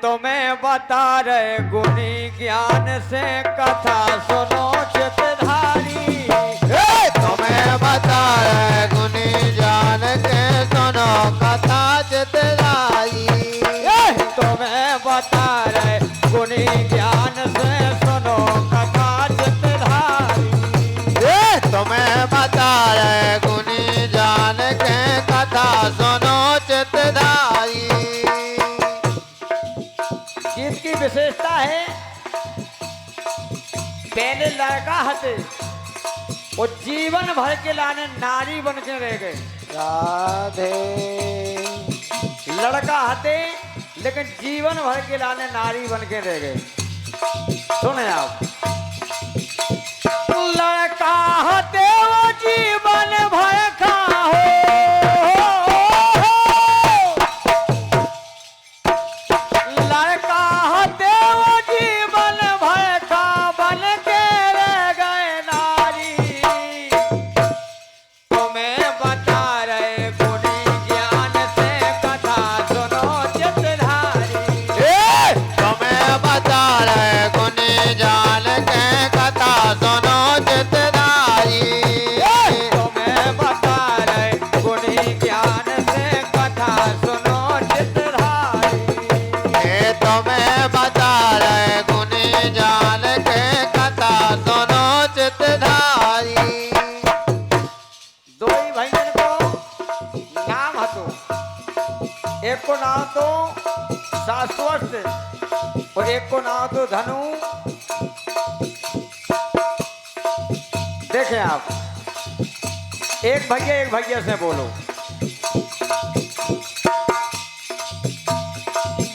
तुम्हें बता रहे गुणी ज्ञान से कथा सुनो चितधारी। तुम्हें बता रहे गुणी ज्ञान के सुनो कथा चितधारी। तुम्हें बता रहे गुणी ज्ञान से सुनो कथा चितधारी। तुम्हें बता रहे गुणी ज्ञान के कथा सुनो चितधारी। गीत की विशेषता है, पहले लड़का हते वो जीवन भर के लाने नारी बन के रह गए। राधे लड़का हते लेकिन जीवन भर के लाने नारी बन के रह गए। सुने आप, लड़का हते वो जीवन भर का हो, लड़का हते वो जीवन भर का बन के रह गए नारी। तुम्हें बता रहे गुणी ज्ञान से कथा सुनो चितधारी। तुम्हें बता रहे गुणी ज्ञान के कथा सुनो चितधारी। तुम्हें बता रहे गुणी ज्ञान से कथा सुनो चितधारी। तुम्हें बता रहे गुणी ज्ञान के कथा सुनो चितधारी। दो ही भाईजन को नाम हतो, एक को नाम तो शाश्वत और एक को नाम तो धनु। देखें आप, एक भैया से बोलो।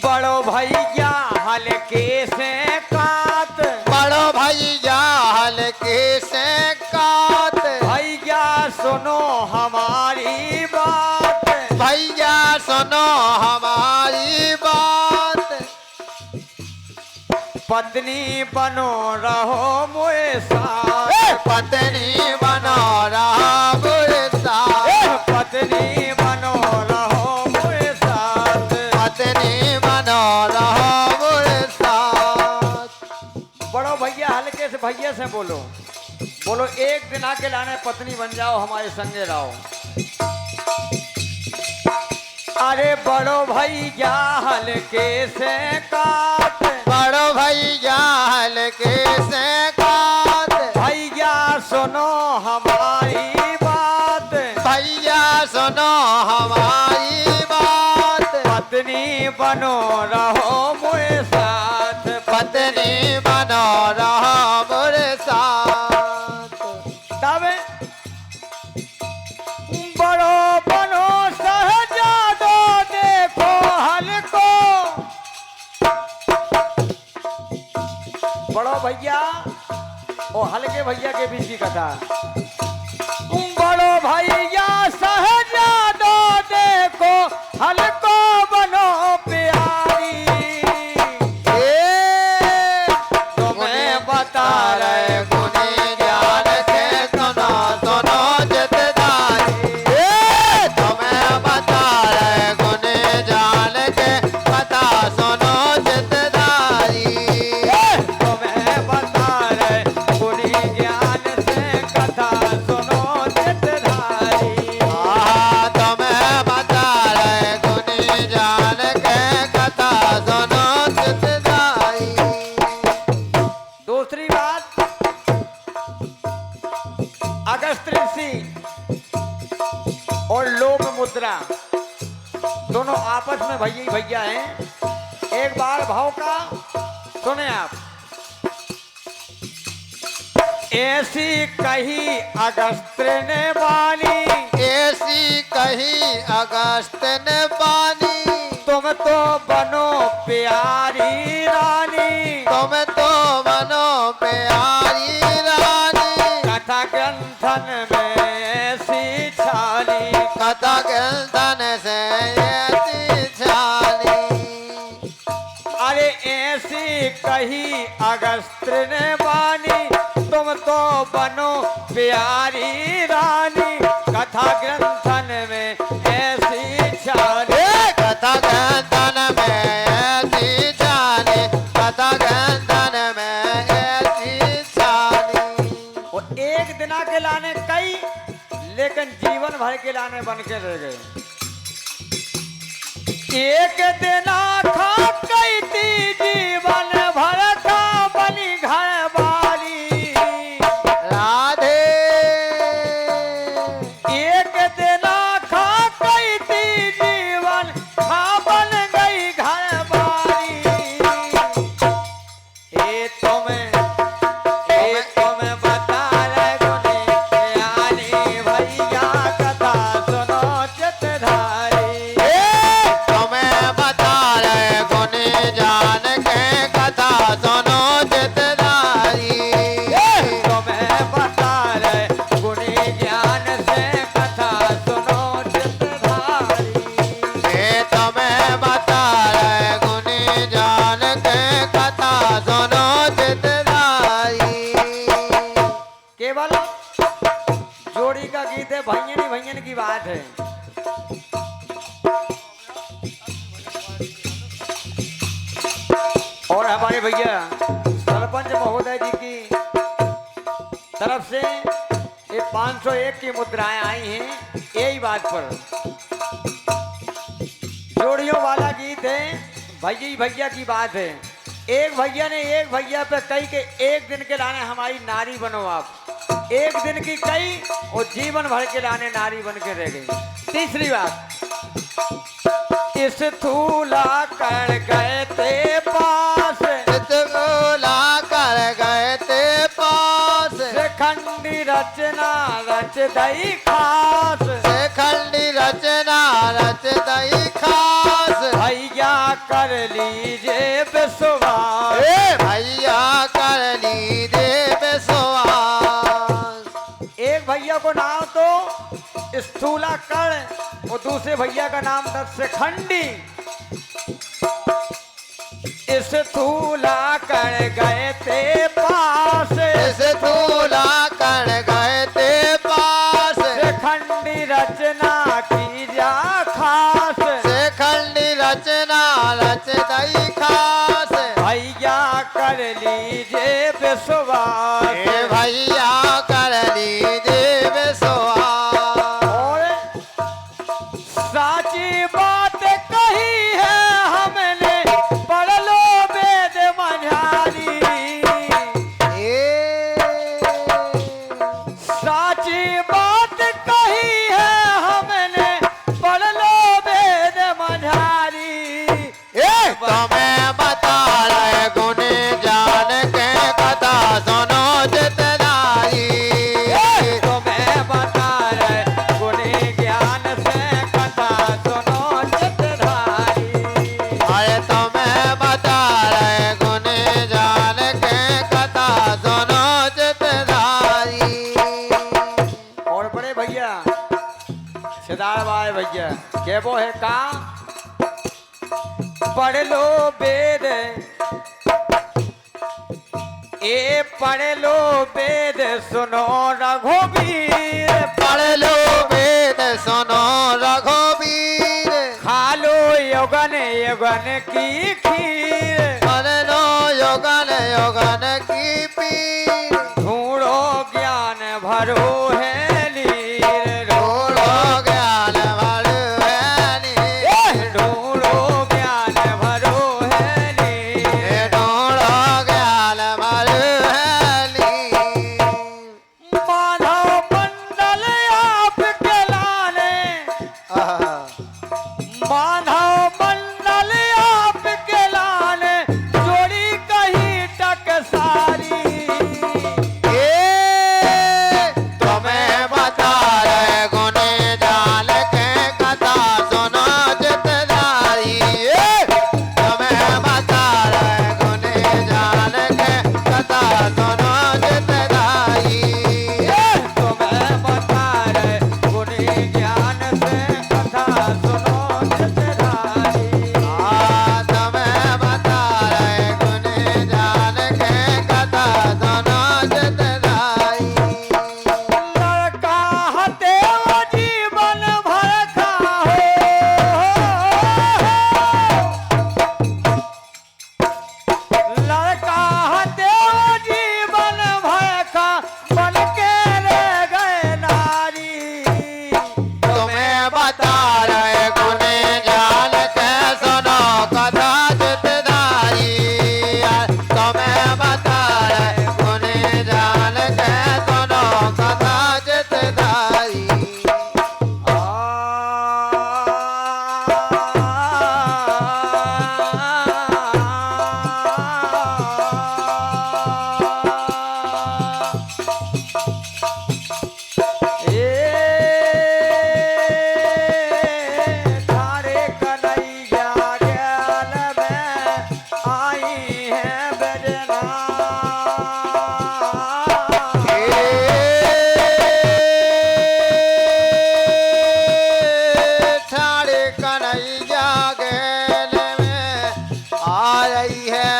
बड़ो भैया हल्के से कात, बड़ो भैया हल्के से कात। भैया सुनो हमारी बात। भैया सुनो हमारी बात। पत्नी बनो रहो मुझे साथ। पत्नी बनो रहा बुरे साथ। पत्नी बनो रहो मुझे साथ। पत्नी बनो रहा बुरे साथ। बड़ो भैया हल्के से भैया से बोलो, बोलो एक दिन आके लाने पत्नी बन जाओ, हमारे संगे रहो। अरे बड़ो भैया हल्के से काट, बड़ो भैया हल्के से कात। भैया सुनो हमारी बात। भैया सुनो हमारी बात। पत्नी बनो रहो मुझे साथ। पत्नी बनो रहा बुरे साथ। तब बड़ो बनो सहजादो देखो हल्को। बड़ो भैया और हल्के भैया के बीच की कथा। बड़ो भैया सहजादो देखो हल्को बनो प्यारी। तुम्हें बता रहे गुणी ज्ञान के सुनो सुनो चितधारी। तुम्हें बता रहे गुणी ज्ञान के कथा सुनो चितधारी। तुम्हें बता रहे गुणी ज्ञान से कथा सुनो चितधारी। तुम्हें बता रहे गुणी ज्ञान के कथा सुनो चितधारी। दूसरी बात, अगस्त ऋषि और लोक मुद्रा दोनों आपस में भैया ही भैया हैं। एक बार भाव का सुने आप। ऐसी कही अगस्त ने बानी, ऐसी कही अगस्त ने बानी। तुम तो बनो प्यारी रानी। तुम तो बनो प्यारी रानी। कथा ग्रंथन में ऐसी छाली। कथा कीर्तन से ऐसी छाली। अरे ऐसी कही अगस्त ने बानी, तुम तो बनो प्यारी रानी। कथा ग्रंथन में ऐसी छाली। कथा कीर्तन में ऐसी एक दिना के लाने कई, लेकिन जीवन भर के लाने बन के रह गए। एक दिना खा कई थी, जीवन भर का बनी घर बारी। राधे एक दिना खा कई थी, जीवन खा बन गई घर बारी। ए तुम्हें बता रहे गुनी ज्ञानी भैया, कथा सुनो चितधारी। तुम्हें बता रहे गुनी जान के कथा सुनो चितधारी। तुम्हें बता रहे गुणी ज्ञान से कथा सुनो चितधारी। तुम्हें बता रहे गुनी जान के कथा सुनो चितधारी। केवल जोड़ी का गीत है, भैयन ही भैयन की बात है। और हमारे भैया सरपंच महोदय जी की तरफ से ये 501 की मुद्राएं आई हैं, यही बात पर। जोड़ियों वाला गीत है, भैया ही भैया की बात है। एक भैया ने एक भैया पे कही के एक दिन के लाने हमारी नारी बनो आप। एक दिन की कही और जीवन भर के लाने नारी बन के रह गई। तीसरी बात, इस थूला कर गए थे पास, चितगोला कर गए थे पास। खंडी रचना रच दई खास। खंडी रचना रच दई खास। भैया कर लीजिए विश्वास। भैया कर लीजिए विश्वास। एक भैया को नाम तो स्थूला कर और दूसरे भैया का नाम दस खंडी। इस थूला कर गए थे पास। इस थूला कर गए थे पास। खंडी रचना की जा खास। खंडी रचना रच दई खास। भैया कर लीजिए विश्वास। भैया कर लीजिए विश्वास। और साची बात कही है हमने, पढ़ लो वेद मझारी। साची बात कही है हमने, पढ़ लो वेद मझारी। तुम्हें बता रहे गुनी जान के कथा सुनो चितधारी। तुम्हें बता रहे गुणी ज्ञान से कथा सुनो चितधारी। अरे तुम्हें बता रहे गुनी जान के कथा सुनो चितधारी। और बड़े भैया सिदार भाई भैया के वो है का, पढ़ लो वेद ए पढ़ लो वेद सुनो रघुवीर। पढ़ लो वेद सुनो रघुवीर। खा लो यौगन यौगन की खीर। पढ़ लो योगन योगन की पीर। ढूंढो ज्ञान भरो है नीर। ढूंढो ज्ञान भरो है नीर। ढूंढो ज्ञान भरो है नीर। ढूंढो ज्ञान भरो है नीर। माधव मंडल आपके लाने, माधव मंडल आपके रही है